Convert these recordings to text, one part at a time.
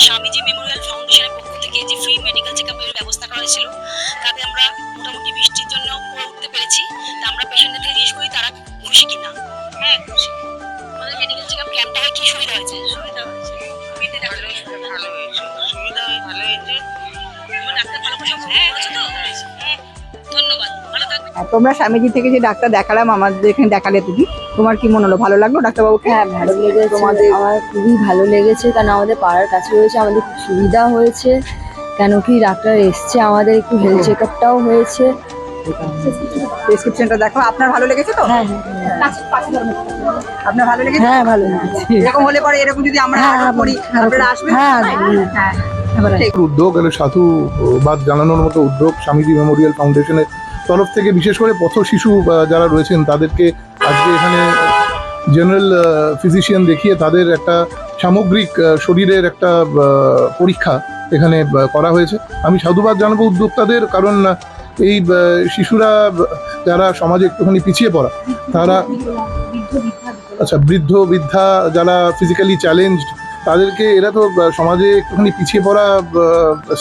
Swamiji Memorial ফাউন্ডেশনের পক্ষ থেকে যে ফ্রি মেডিকেল চেকআপের ব্যবস্থা করা হয়েছিল, তাতে আমরা মোটামুটি বৃষ্টির জন্য করে উঠতে পেরেছি। তা আমরা পেশেন্টদের থেকে জিজ্ঞেস করি তারা খুশি কিনা। হ্যাঁ, খুশি। আমাদের মেডিকেল চেকআপ ক্যাম্পটা হয় কি সুবিধা হয়েছে? সুবিধা হয়েছে, ভালো হয়েছে, সুবিধা ভালো হয়েছে। ডাক্তার ভালো করে সব করেছে তো? হ্যাঁ, ধন্যবাদ, ভালো থাকবেন। তোমরা স্বামীজি থেকে যে ডাক্তার দেখালাম, আমাদের এখানে দেখালে তুমি, তোমার কি মনে হলো? ভালো লাগলো ডাক্তারবাবুকে? হ্যাঁ, ভালো লেগেছে। আমার খুবই ভালো লেগেছে, কারণ আমাদের পাড়ার কাছে রয়েছে, আমাদের খুব সুবিধা হয়েছে। কেন কি ডাক্তার এসছে, আমাদের একটু হেলথ চেক আপটাও হয়েছে। প্রেসক্রিপশনটা দেখো। আপনার ভালো লেগেছে তো? হ্যাঁ, আপনার ভালো লেগেছে? হ্যাঁ, ভালো লেগেছে। এরকম হলে পরে, এরকম যদি আমরা করি, আপনারা আসবেন? হ্যাঁ, উদ্যোগ এলো, সাধুবাদ জানানোর মতো উদ্যোগ স্বামীজি মেমোরিয়াল ফাউন্ডেশনের তরফ থেকে। বিশেষ করে পথ শিশু যারা রয়েছেন তাদেরকে আজকে এখানে জেনারেল ফিজিশিয়ান দেখিয়ে তাদের একটা সামগ্রিক শরীরের একটা পরীক্ষা এখানে করা হয়েছে। আমি সাধুবাদ জানাবো উদ্যোক্তাদের, কারণ এই শিশুরা যারা সমাজে একটুখানি পিছিয়ে পড়া, তারা বৃদ্ধ বৃদ্ধা যারা ফিজিক্যালি চ্যালেঞ্জড, তাদেরকে এরা তো সমাজে একটুখানি পিছিয়ে পড়া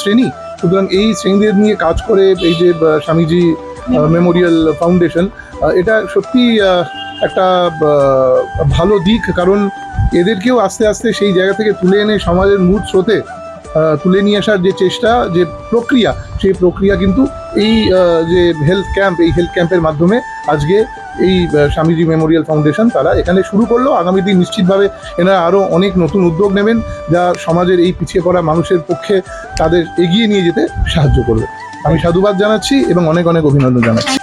শ্রেণী। সুতরাং এই শ্রেণীদের নিয়ে কাজ করে এই যে স্বামীজি মেমোরিয়াল ফাউন্ডেশন, এটা সত্যি একটা ভালো দিক। কারণ এদেরকেও আস্তে আস্তে সেই জায়গা থেকে তুলে এনে সমাজের মূল স্রোতে তুলে নিয়ে আসার যে চেষ্টা, যে প্রক্রিয়া, সেই প্রক্রিয়া কিন্তু এই যে হেলথ ক্যাম্প, এই হেলথ ক্যাম্পের মাধ্যমে আজকে এই স্বামীজি মেমোরিয়াল ফাউন্ডেশন তারা এখানে শুরু করলো। আগামী দিন নিশ্চিতভাবে এনারা আরও অনেক নতুন উদ্যোগ নেবেন, যা সমাজের এই পিছিয়ে পড়া মানুষের পক্ষে তাদের এগিয়ে নিয়ে যেতে সাহায্য করবে। আমি সাধুবাদ জানাচ্ছি এবং অনেক অনেক অভিনন্দন জানাচ্ছি।